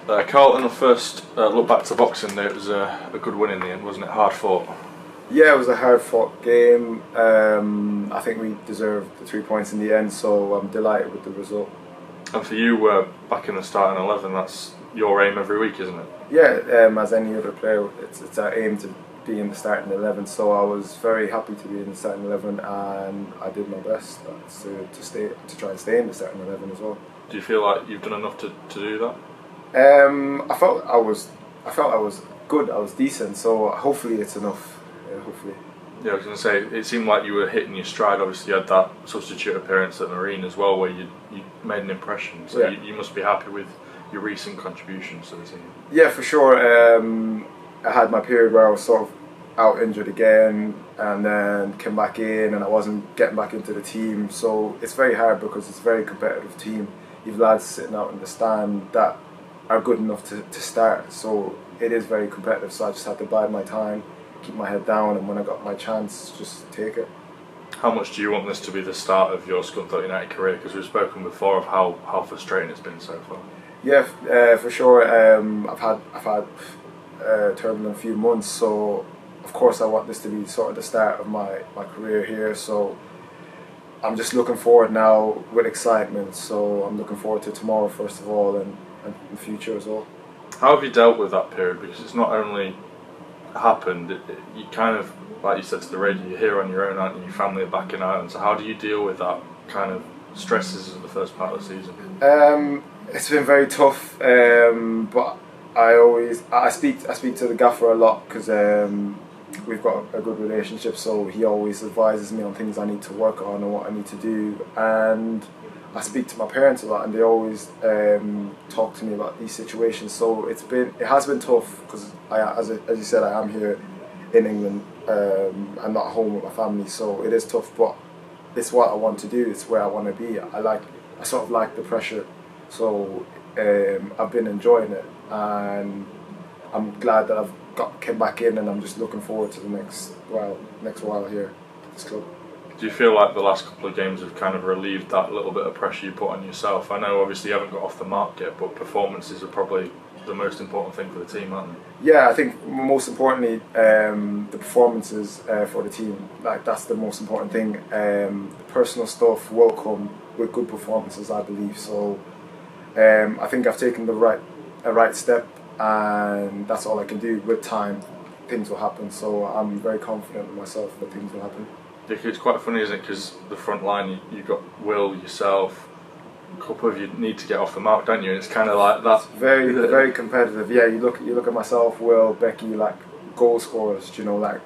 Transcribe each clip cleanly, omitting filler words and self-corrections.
Carlton first look back to boxing. It was a good win in the end, wasn't it? Hard fought. Yeah, it was a hard fought game. I think we deserved the 3 points in the end, so I'm delighted with the result. And for you, back in the starting 11, that's your aim every week, isn't it? Yeah, as any other player, it's our aim to be in the starting 11. So I was very happy to be in the starting 11, and I did my best to try and stay in the starting 11 as well. Do you feel like you've done enough to do that? I felt I was good. I was decent. So hopefully it's enough. Hopefully. Yeah, I was going to say, it seemed like you were hitting your stride. Obviously, you had that substitute appearance at Marine as well, where you made an impression. So yeah. you must be happy with your recent contributions to the team. Yeah, for sure. I had my period where I was sort of out injured again, and then came back in, and I wasn't getting back into the team. So it's very hard because it's a very competitive team. You've lads sitting out in the stand that are good enough to start. So it is very competitive. So I just had to bide my time, keep my head down, and when I got my chance, just take it. How much do you want this to be the start of your Scunthorpe United career? Because we've spoken before of how frustrating it's been so far. Yeah, for sure. I've had a turbulent few months, so of course I want this to be sort of the start of my career here. So I'm just looking forward now with excitement. So I'm looking forward to tomorrow first of all, and the future as well. How have you dealt with that period? Because it's not only happened, you kind of, like you said to the radio, you're here on your own, aren't you? Your family are back in Ireland. So how do you deal with that kind of stresses of the first part of the season? It's been very tough, but I speak to the gaffer a lot because we've got a good relationship. So he always advises me on things I need to work on and what I need to do, and I speak to my parents a lot, and they always talk to me about these situations. So it has been tough because as you said, I am here in England. I'm not home with my family, so it is tough. But it's what I want to do. It's where I want to be. I sort of like the pressure. So I've been enjoying it, and I'm glad that I've came back in, and I'm just looking forward to the next while here at this club. Do you feel like the last couple of games have kind of relieved that little bit of pressure you put on yourself? I know obviously you haven't got off the mark yet, but performances are probably the most important thing for the team, aren't they? Yeah, I think most importantly, the performances for the team. Like that's the most important thing. The personal stuff will come with good performances, I believe. So I think I've taken a right step, and that's all I can do. With time, things will happen. So I'm very confident in myself that things will happen. It's quite funny, isn't it? Because the front line, you've got Will, yourself, a couple of you need to get off the mark, don't you? And it's kind of like that. It's very competitive. Yeah, you look at myself, Will, Becky, like goal scorers. You know, like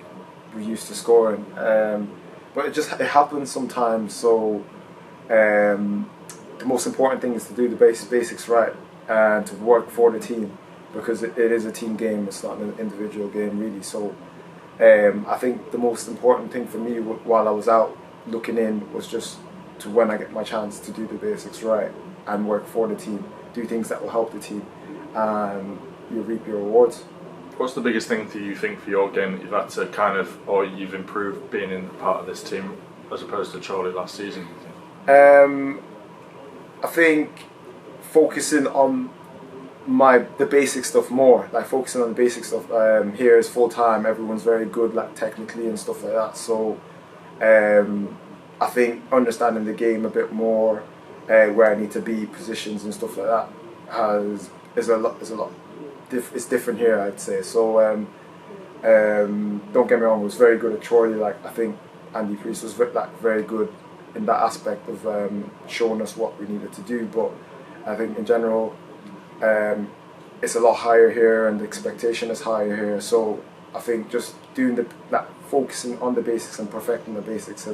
we're used to scoring. But it happens sometimes. So the most important thing is to do the basics right and to work for the team, because it is a team game. It's not an individual game really. So I think the most important thing for me while I was out looking in was just to, when I get my chance, to do the basics right and work for the team, do things that will help the team, and you reap your rewards. What's the biggest thing do you think for your game that you've had to kind of, or you've improved being in part of this team as opposed to Charlie last season? I think focusing on the basic stuff more, like focusing on the basic stuff. Here is full time. Everyone's very good, like technically and stuff like that. So I think understanding the game a bit more, where I need to be, positions and stuff like that, is a lot. It's different here, I'd say. So don't get me wrong, I was very good at Chorley. Like I think Andy Priest was very good in that aspect of showing us what we needed to do. But I think in general, it's a lot higher here, and the expectation is higher here. So I think just doing focusing on the basics and perfecting the basics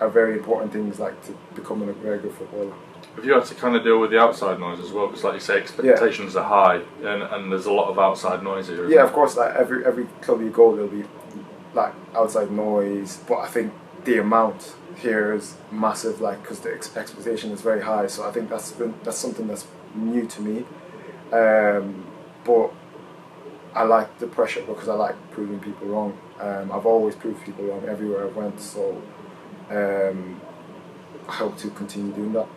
are very important things, like to becoming a very good footballer. Have you had to kind of deal with the outside noise as well? Because like you say, expectations are high, and there's a lot of outside noise here. Yeah, of course. Like every club you go, there'll be like outside noise, but I think the amount here is massive. Like because the expectation is very high. So I think that's something that's new to me. But I like the pressure because I like proving people wrong. I've always proved people wrong everywhere I went. So I hope to continue doing that.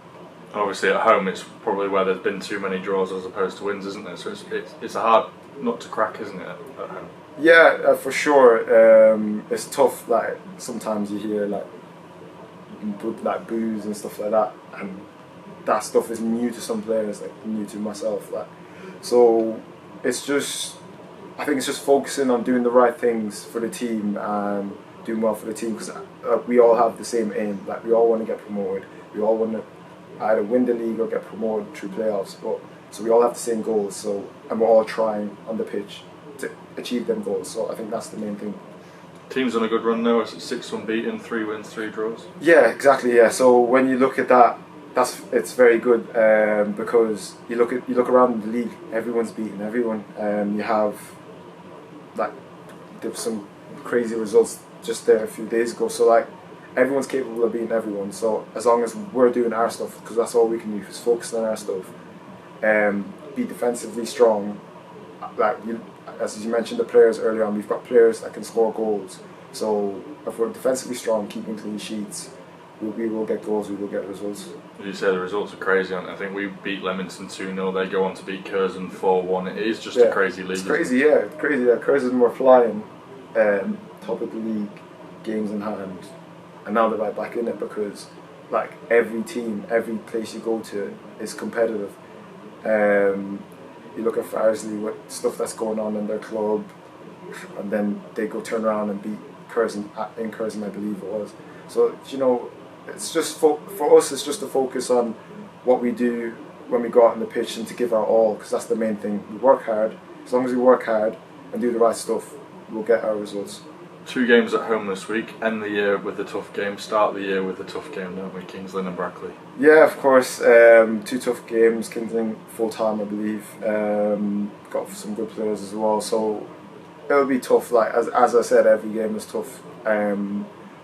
Obviously, at home, it's probably where there's been too many draws as opposed to wins, isn't there? So it's a hard nut to crack, isn't it, at home? Yeah, for sure. It's tough. Like sometimes you hear like boos and stuff like that, and that stuff is new to some players, like new to myself. Like, so it's just, I think it's just focusing on doing the right things for the team and doing well for the team, because we all have the same aim. Like we all want to get promoted. We all want to either win the league or get promoted through playoffs. But so we all have the same goals. So and we're all trying on the pitch to achieve them goals. So I think that's the main thing. Team's on a good run now. It's 6 unbeaten, 3 wins, 3 draws. Yeah, exactly. Yeah. So when you look at that, it's very good, because you look around the league, everyone's beaten everyone. You have like there's some crazy results just there a few days ago. So like everyone's capable of beating everyone. So as long as we're doing our stuff, because that's all we can do is focus on our stuff, be defensively strong. Like as you mentioned, the players earlier on, we've got players that can score goals. So if we're defensively strong, keeping clean sheets, we will get goals, we will get results. As you say, the results are crazy, aren't they? I think we beat Leamington 2-0, they go on to beat Curzon 4-1. It is just a crazy league. It's crazy, yeah. It's crazy that Curzon were flying, top of the league, games in hand, and now they're right back in it, because like every team, every place you go to is competitive. You look at Farsley with stuff that's going on in their club, and then they go turn around and beat Curzon in Curzon, I believe it was. So you know, it's just for us. It's just to focus on what we do when we go out on the pitch and to give our all, because that's the main thing. We work hard. As long as we work hard and do the right stuff, we'll get our results. 2 games at home this week. End the year with a tough game. Start the year with a tough game, don't we? Kings Lynn and Brackley. Yeah, of course. 2 tough games. Kings Lynn full time, I believe. Got some good players as well. So it'll be tough. Like as I said, every game is tough.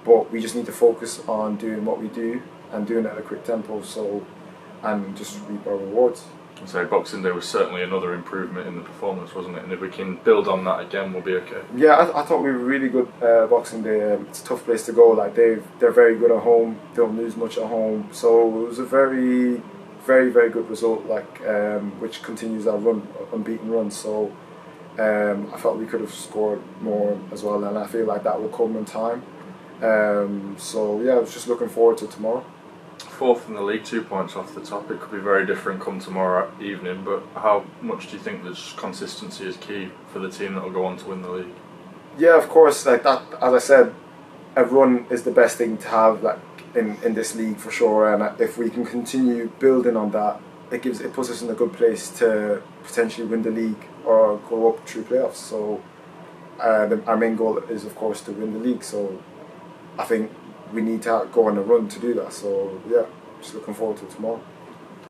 But we just need to focus on doing what we do and doing it at a quick tempo. So and just reap our rewards. So Boxing Day was certainly another improvement in the performance, wasn't it? And if we can build on that again, we'll be okay. Yeah, I thought we were really good Boxing Day. It's a tough place to go. Like they're very good at home. They don't lose much at home. So it was a very, very, very good result. Like which continues our unbeaten run. So I felt we could have scored more as well, and I feel like that will come in time. So yeah, I was just looking forward to tomorrow. 4th in the league, 2 points off the top. It could be very different come tomorrow evening, but how much do you think that consistency is key for the team that will go on to win the league? Yeah, of course. Like that, as I said, a run is the best thing to have, like in this league for sure. And if we can continue building on that, it puts us in a good place to potentially win the league or go up through playoffs. So our main goal is, of course, to win the league. So I think we need to go on a run to do that. So yeah, just looking forward to tomorrow.